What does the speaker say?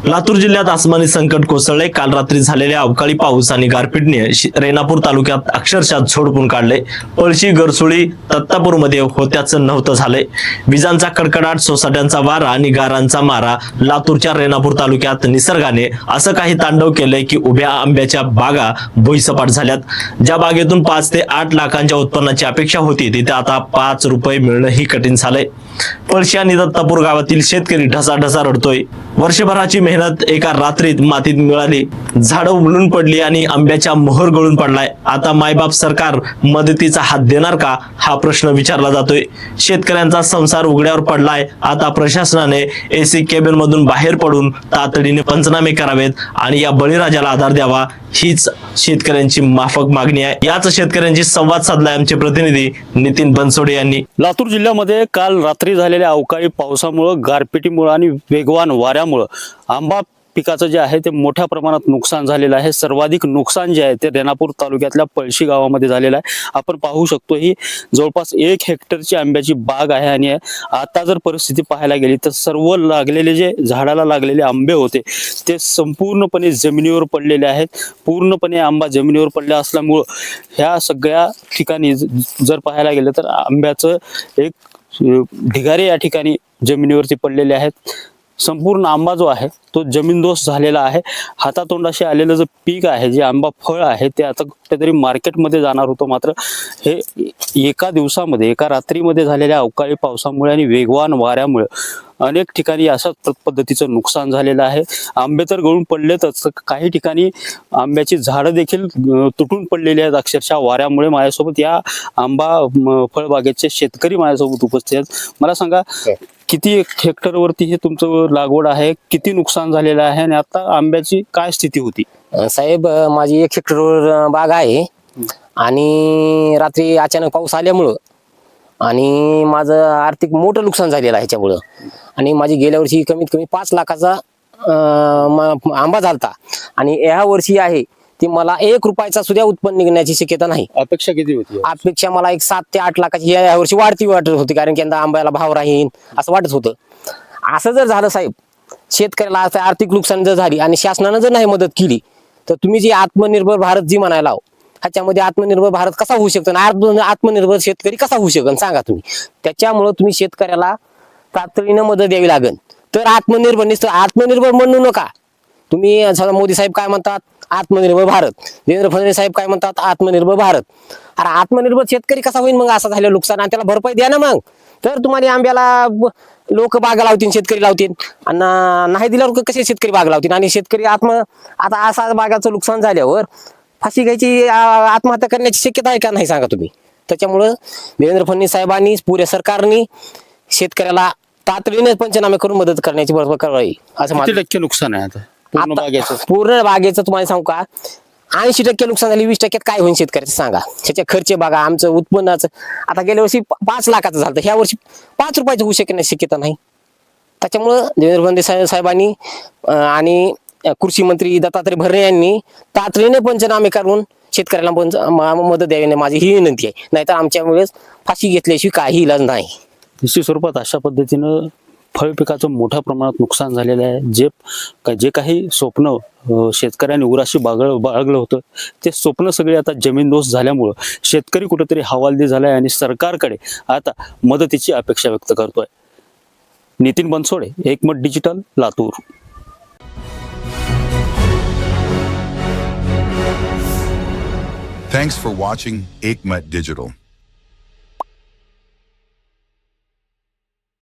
लातूर जिल्ह्यात आसमानी संकट कोसळले. काल रात्री झालेल्या अवकाळी पाऊस आणि गारपीटने रेणापूर तालुक्यात अक्षरशः झोडपून काढले. पळशी, गरसुळी, दत्तापूरमध्ये होत्याचं नव्हतं झाले. विजांचा कडकडाट, सोसाट्यांचा वारा आणि गारांचा मारा. लातूरच्या रेणापूर तालुक्यात निसर्गाने असं काही तांडव केलंय की उभ्या आंब्याच्या बागा भुईसपाट झाल्यात. ज्या बागेतून 5 ते 8 लाखांच्या उत्पन्नाची अपेक्षा होती तिथे आता 5 रुपये मिळणंही कठीण झालंय. पळशी आणि दत्तापूर गावातील शेतकरी ढसाढसा रडतोय. वर्षभराची मेहनत एका रात्रीत मातीत मिळाली. झाडं उमलून पडली आणि आंब्याच्या मोहर गळून पडलाय. आता मायबाप सरकार मदतीचा हात देणार का हा प्रश्न विचारला जातोय. शेतकऱ्यांचा संसार उघड्यावर पडलाय. आता प्रशासनाने एसी केबिन मधून बाहेर पडून तातडीने पंचनामे करावेत आणि या बळीराजाला आधार द्यावा, हीच शेतकऱ्यांची माफक मागणी आहे. याच शेतकऱ्यांशी संवाद साधलाय आमचे प्रतिनिधी नितीन बनसोडे यांनी. लातूर जिल्ह्यामध्ये काल रात्री झालेल्या अवकाळी पावसामुळे, गारपिटीमुळे आणि वेगवान वाऱ्यामुळे आंबा पिकाचं जे आहे ते मोठ्या प्रमाणात नुकसान झालेलं आहे. सर्वाधिक नुकसान जे आहे ते रेणापूर तालुक्यातल्या पळशी गावामध्ये झालेलं आहे. आपण पाहू शकतो ही जवळपास 1 हेक्टरची आंब्याची बाग आहे आणि आता जर परिस्थिती पाहायला गेली तर सर्व लागलेले जे झाडाला लागलेले आंबे होते ते संपूर्णपणे जमिनीवर पडलेले आहेत. पूर्णपणे आंबा जमिनीवर पडला असल्यामुळं ह्या सगळ्या ठिकाणी जर पाहायला गेलं तर आंब्याचं एक ढिगारे या ठिकाणी जमिनीवरती पडलेले आहेत. संपूर्ण आंबा जो आहे तो जमीनदोस्त झालेला आहे. हातातोंडाशी आलेलं जे पीक आहे, जे आंबा फळ आहे ते आता कुठेतरी मार्केटमध्ये जाणार होतं. मात्र हे एका दिवसामध्ये, एका रात्रीमध्ये झालेल्या अवकाळी पावसामुळे आणि वेगवान वाऱ्यामुळे अनेक ठिकाणी अशाच पद्धतीचं नुकसान झालेलं आहे. आंबे तर गळून पडलेतच, काही ठिकाणी आंब्याची झाडं देखील तुटून पडलेली आहेत अक्षरशः वाऱ्यामुळे. माझ्यासोबत या आंबा फळबागेचे शेतकरी माझ्यासोबत उपस्थित आहेत. मला सांगा, किती हेक्टरवरती हे तुमचं लागवड आहे, किती नुकसान झालेलं आहे आणि आता आंब्याची काय स्थिती होती? साहेब, माझी 1 हेक्टरवर बाग आहे आणि रात्री अचानक पाऊस आल्यामुळं आणि माझं आर्थिक मोठं नुकसान झालेलं आहे ह्याच्यामुळं. आणि माझी गेल्या वर्षी कमीत कमी 5 लाखाचा आंबा झालता आणि ह्या वर्षी आहे ती मला 1 रुपयाचा सुद्धा उत्पन्न निघण्याची शक्यता नाही. अपेक्षा किती होती? अपेक्षा मला एक 7 ते 8 लाखाची या वर्षी वाटत होती, कारण की यंदा आंब्याला भाव राहील असं वाटत होतं. असं जर झालं साहेब, शेतकऱ्याला असं आर्थिक नुकसान जर झाली आणि शासनानं जर नाही मदत केली तर तुम्ही जी आत्मनिर्भर भारत जी म्हणायला आहो, ह्याच्यामध्ये आत्मनिर्भर भारत कसा होऊ शकतो आणि आत्मनिर्भर शेतकरी कसा होऊ शकतो सांगा तुम्ही. त्याच्यामुळं तुम्ही शेतकऱ्याला तातडीनं मदत द्यावी लागेल तर आत्मनिर्भर म्हणू नका तुम्ही. मोदी साहेब काय म्हणतात? आत्मनिर्भर भारत. देवेंद्र फडणवीस साहेब काय म्हणतात? आत्मनिर्भर भारत. अरे आत्मनिर्भर शेतकरी कसा होईल मग? असं झालं नुकसान आणि त्याला भरपाई द्या ना मग. तर तुम्हाला आंब्याला लोक बागा लावतील, शेतकरी लावतील आणि नाही दिल्यावर कसे शेतकरी बाग लावतील? आणि शेतकरी आता असा बागाचं नुकसान झाल्यावर फाशी घ्यायची, आत्महत्या करण्याची शक्यता आहे का नाही सांगा तुम्ही. त्याच्यामुळं देवेंद्र फडणवीस साहेबांनी, पुऱ्या सरकारने शेतकऱ्याला तातडीने पंचनामे करून मदत करण्याची बरोबर करावी असं. किती टक्के नुकसान आहे आता पूर्ण बागेचं तुम्हाला सांगू का? 80% नुकसान झाली. 20% काय होईल शेतकऱ्याचं सांगा. त्याचे खर्च बघा, आमचं उत्पन्नाचं आता गेल्या वर्षी 5 लाखाचं झालं, ह्या वर्षी 5 रुपयाचं होऊ शकण्याची शक्यता नाही. त्याच्यामुळं देवेंद्र फडणवीस साहेबांनी आणि कृषी मंत्री दत्तात्रय भरणे यांनी तातडीने पंचनामे करून शेतकऱ्याला मदत द्यावी माझी ही विनंती आहे. नाहीतर आमच्या वेळेस फाशी घेतल्याशिवाय काही इलाज नाही. निश्चित स्वरूपात अशा पद्धतीनं फळ पिकाचं मोठ्या प्रमाणात नुकसान झालेलं आहे. जे काही स्वप्न शेतकऱ्यांनी उराशी बाळगलं होतं ते स्वप्न सगळे आता जमीनदोस्त झाल्यामुळं शेतकरी कुठेतरी हवालदिल झालाय आणि सरकारकडे आता मदतीची अपेक्षा व्यक्त करतोय. नितीन बनसोडे, एकमत digital, Latur. Thanks for watching Ekmat Digital.